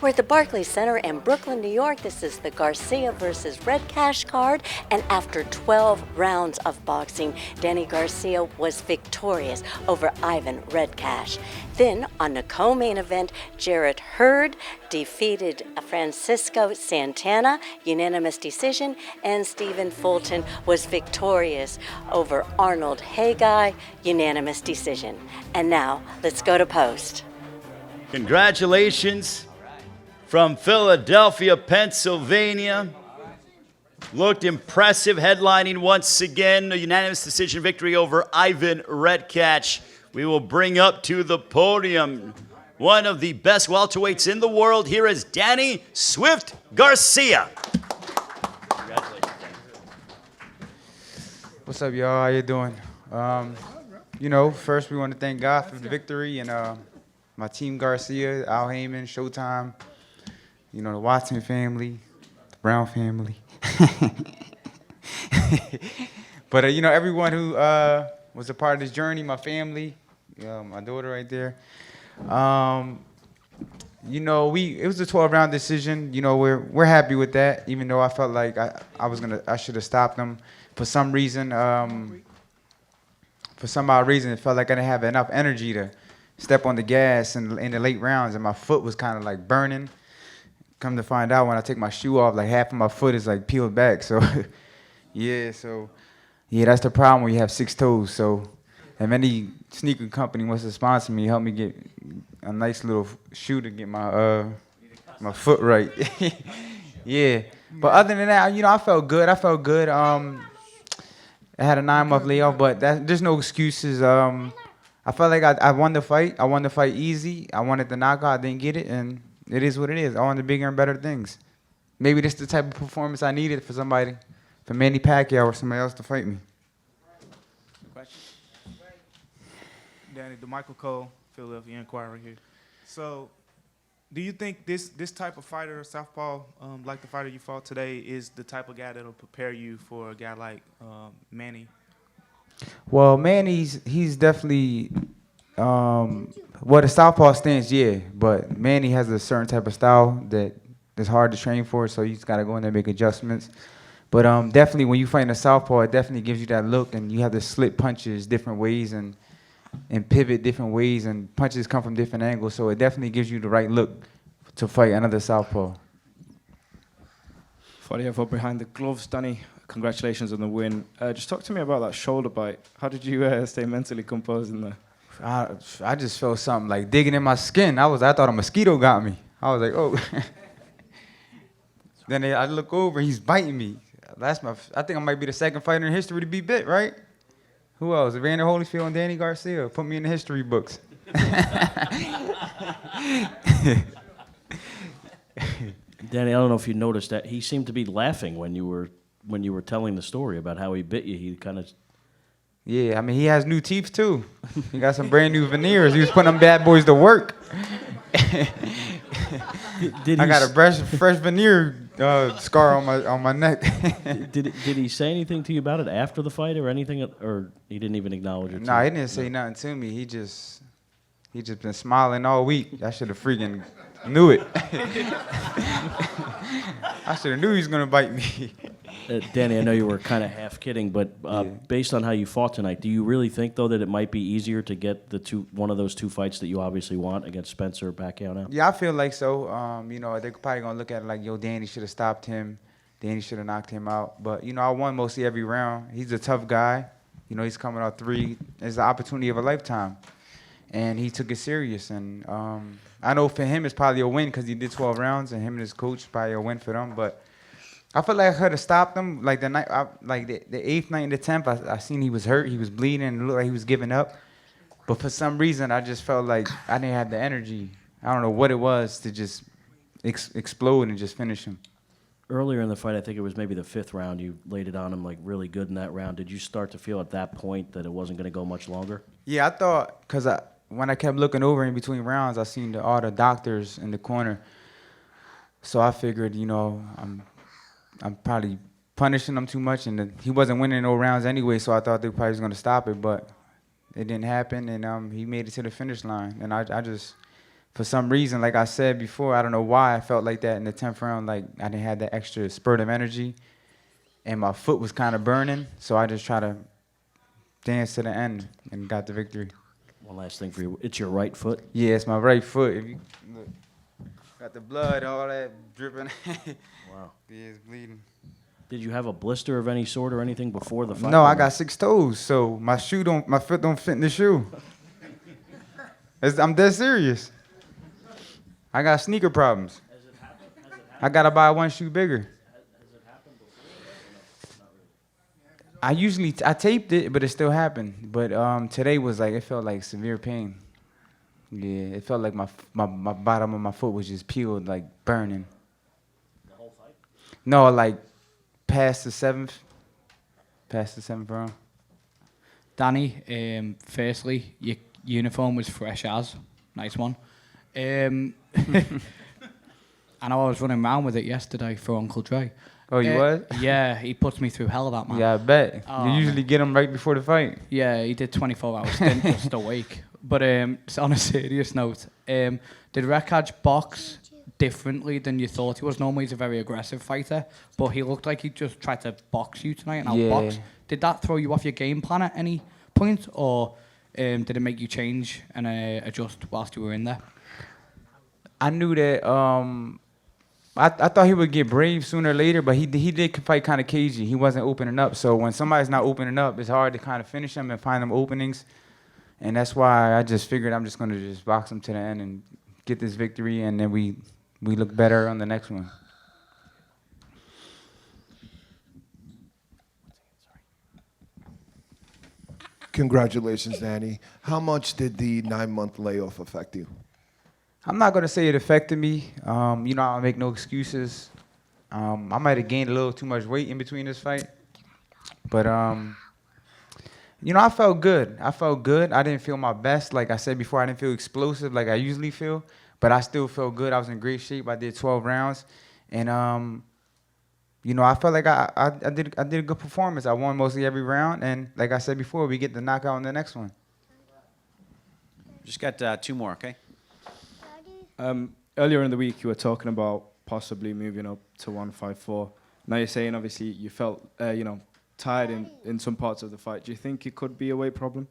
We're at the Barclays Center in Brooklyn, New York. This is the Garcia versus Redkach card. And after 12 rounds of boxing, Danny Garcia was victorious over Ivan Redkach. Then on the co-main event, Hart defeated Francisco Santana, unanimous decision, and Stephen Fulton was victorious over Arnold Haggai, unanimous decision. And now, let's go to post. Congratulations from Philadelphia, Pennsylvania. Looked impressive, headlining once again a unanimous decision victory over Ivan Redkach. We will bring up to the podium one of the best welterweights in the world. Here is Danny Swift Garcia. Congratulations, Danny. What's up, y'all? How you doing? First we want to thank God for the victory and my team Garcia, Al Heyman, Showtime, the Watson family, the Brown family. But, everyone who was a part of this journey, my family, my daughter right there. It was a 12-round decision. We're happy with that, even though I felt like I should have stopped them for some reason. For some odd reason, it felt like I didn't have enough energy to step on the gas in the late rounds, and my foot was kind of like burning. Come to find out, when I take my shoe off, like half of my foot is like peeled back. So, yeah, that's the problem when you have 6 toes. So, if any sneaker company wants to sponsor me, help me get a nice little shoe to get my my foot right. Yeah, but other than that, I felt good. I had a 9-month layoff, but there's no excuses. I felt like I won the fight. I won the fight easy. I wanted the knockout. I didn't get it, and it is what it is. I wanted bigger and better things. Maybe this is the type of performance I needed for somebody, for Manny Pacquiao or somebody else to fight me. Danny, DeMichael Cole, Philadelphia Inquirer here. So, do you think this type of fighter, southpaw, like the fighter you fought today, is the type of guy that'll prepare you for a guy like Manny? Well, he's definitely the southpaw stance, yeah, but Manny has a certain type of style that is hard to train for, so you just got to go in there and make adjustments. But definitely when you fight in a southpaw, it definitely gives you that look, and you have to slip punches different ways and pivot different ways, and punches come from different angles, so it definitely gives you the right look to fight another southpaw. Fighting for behind the gloves, Danny. Congratulations on the win. Just talk to me about that shoulder bite. How did you stay mentally composed in there? I just felt something like digging in my skin. I thought a mosquito got me. I was like, oh. Then I look over, he's biting me. I think I might be the second fighter in history to be bit, right? Who else? Evander Holyfield and Danny Garcia. Put me in the history books. Danny, I don't know if you noticed that he seemed to be laughing when you were telling the story about how he bit you. He kind of. Yeah, I mean, he has new teeth too. He got some brand new veneers. He was putting them bad boys to work. I got a fresh veneer scar on my neck. Did he say anything to you about it after the fight or anything, or he didn't even acknowledge it? No, he didn't say nothing to me. He just been smiling all week. I should have freaking knew it. I should have knew he was gonna bite me. Danny, I know you were kind of half kidding, but based on how you fought tonight, do you really think though that it might be easier to get one of those 2 fights that you obviously want against Spencer or Pacquiao now? Yeah, I feel like so. They're probably gonna look at it like, Danny should have stopped him. Danny should have knocked him out. But I won mostly every round. He's a tough guy. He's coming out 3. It's the opportunity of a lifetime, and he took it serious. And I know for him it's probably a win because he did 12 rounds, and him and his coach probably a win for them. But I feel like I could have stopped him. Like the night, the 8th night and the 10th, I seen he was hurt, he was bleeding, and it looked like he was giving up. But for some reason, I just felt like I didn't have the energy. I don't know what it was to just explode and just finish him. Earlier in the fight, I think it was maybe the 5th round, you laid it on him like really good in that round. Did you start to feel at that point that it wasn't going to go much longer? Yeah, I thought, because when I kept looking over in between rounds, I seen all the doctors in the corner. So I figured, I'm probably punishing him too much, and he wasn't winning no rounds anyway, so I thought they probably was going to stop it, but it didn't happen, and he made it to the finish line. And I just for some reason, like I said before, I don't know why I felt like that in the 10th round. Like I didn't have that extra spurt of energy, and my foot was kind of burning. So I just tried to dance to the end and got the victory. One last thing for you. It's your right foot. Yeah, it's my right foot. If you look, got the blood, all that dripping. Wow. Yeah, it's bleeding. Did you have a blister of any sort or anything before the fight? No, I got 6 toes, so my foot don't fit in the shoe. I'm dead serious. I got sneaker problems. I gotta buy one shoe bigger. I taped it, but it still happened. But today was like, it felt like severe pain. Yeah, it felt like my bottom of my foot was just peeled, like burning. The whole fight? No, like past the 7th round. Danny, firstly, your uniform was fresh as. Nice one. I know I was running around with it yesterday for Uncle Dre. Oh, you was? Yeah, he puts me through hell, that man. Yeah, I bet. Oh, You usually get them right before the fight. Yeah, he did 24 hours stint just awake. But so on a serious note, did Redkach box differently than you thought he was? Normally he's a very aggressive fighter, but he looked like he just tried to box you tonight and outbox. Yeah. Did that throw you off your game plan at any point, or did it make you change and adjust whilst you were in there? I knew that. I thought he would get brave sooner or later, but he did fight kind of cagey. He wasn't opening up. So when somebody's not opening up, it's hard to kind of finish them and find them openings. And that's why I just figured I'm just going to just box him to the end and get this victory, and then we look better on the next one. Congratulations, Danny. How much did the 9-month layoff affect you? I'm not going to say it affected me. You know, I make no excuses. I might have gained a little too much weight in between this fight. But, you know, I felt good. I didn't feel my best. Like I said before, I didn't feel explosive like I usually feel. But I still felt good. I was in great shape. I did 12 rounds. And, you know, I felt like I did a good performance. I won mostly every round. And like I said before, we get the knockout in the next one. Just got 2 more, okay? Earlier in the week, you were talking about possibly moving up to 154. Now you're saying, obviously, you felt, you know, tired in some parts of the fight. Do you think it could be a weight problem?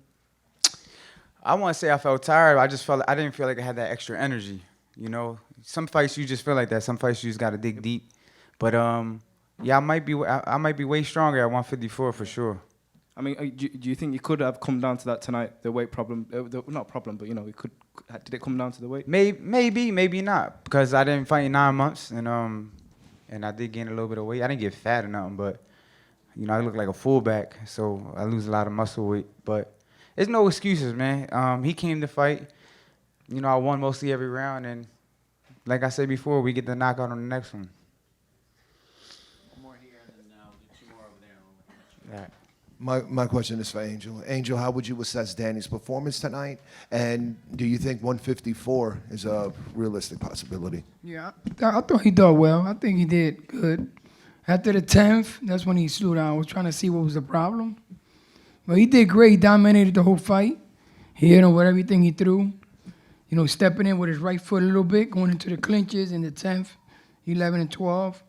I want to say I felt tired. I just felt I didn't feel like I had that extra energy. You know, some fights you just feel like that. Some fights you just got to dig deep. But yeah, I might be way stronger at 154 for sure. I mean, do you think you could have come down to that tonight? The weight problem, not problem, but you know, did it come down to the weight? Maybe not, because I didn't fight in 9 months, and I did gain a little bit of weight. I didn't get fat or nothing, but you know, I look like a fullback, so I lose a lot of muscle weight. But there's no excuses, man. He came to fight. You know, I won mostly every round, and like I said before, we get the knockout on the next one. One more here, and then do 2 more over there. All right. My question is for Angel. Angel, how would you assess Danny's performance tonight? And do you think 154 is a realistic possibility? Yeah, I thought he did well. I think he did good. After the 10th, that's when he slowed down. I was trying to see what was the problem. But he did great. He dominated the whole fight. He hit him with everything he threw. You know, stepping in with his right foot a little bit, going into the clinches in the 10th, 11 and 12.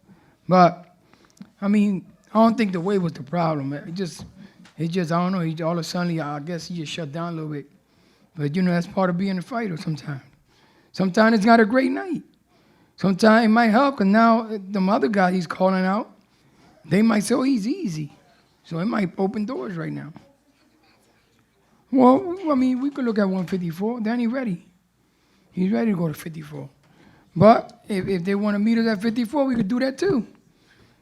But, I mean, I don't think the weight was the problem. Man. It just, I don't know, all of a sudden, I guess he just shut down a little bit. But, you know, that's part of being a fighter sometimes. Sometimes it's not a great night. Sometimes it might help, because now the other guy he's calling out, they might say, oh, he's easy. So it might open doors right now. Well, I mean, we could look at 154. Danny ready. He's ready to go to 54. But if they want to meet us at 54, we could do that too.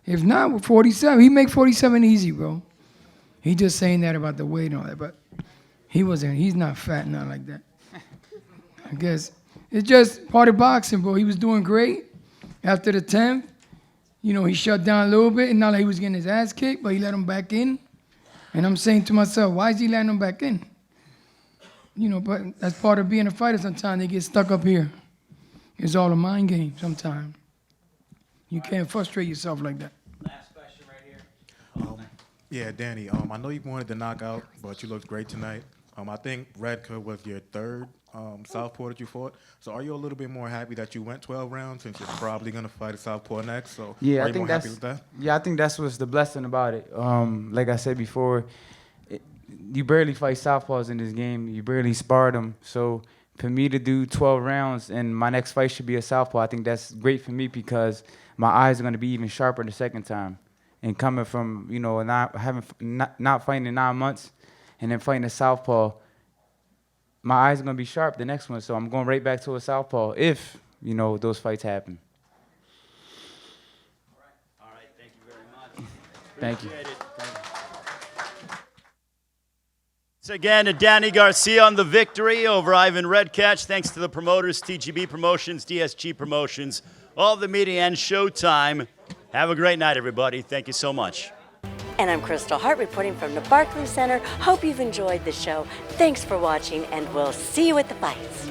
If not, with 47, he make 47 easy, bro. He just saying that about the weight and all that, but he's not fat, not like that. I guess it's just part of boxing, bro. He was doing great. After the 10th, you know, he shut down a little bit, and not like he was getting his ass kicked, but he let him back in. And I'm saying to myself, why is he letting him back in? You know, but that's part of being a fighter. Sometimes they get stuck up here. It's all a mind game sometimes. You can't frustrate yourself like that. Last question right here. Yeah, Danny, I know you wanted the knockout, but you looked great tonight. I think Redkach was your third southpaw that you fought. So are you a little bit more happy that you went 12 rounds since you're probably going to fight a southpaw next? So Yeah, are I you think more that's happy with that? yeah, I think that's what's the blessing about it. Like I said before, you barely fight southpaws in this game. You barely spar them. So for me to do 12 rounds and my next fight should be a southpaw, I think that's great for me because my eyes are going to be even sharper the second time. And coming from not fighting in 9 months and then fighting a southpaw, my eyes are going to be sharp the next one. So I'm going right back to a southpaw if those fights happen. All right, thank you very much. Thank you. Appreciate it. So again, Danny Garcia on the victory over Ivan Redkach. Thanks to the promoters, TGB Promotions, DSG Promotions, all the media, and Showtime. Have a great night, everybody. Thank you so much. And I'm Kristal Hart reporting from the Barclays Center. Hope you've enjoyed the show. Thanks for watching, and we'll see you at the fights.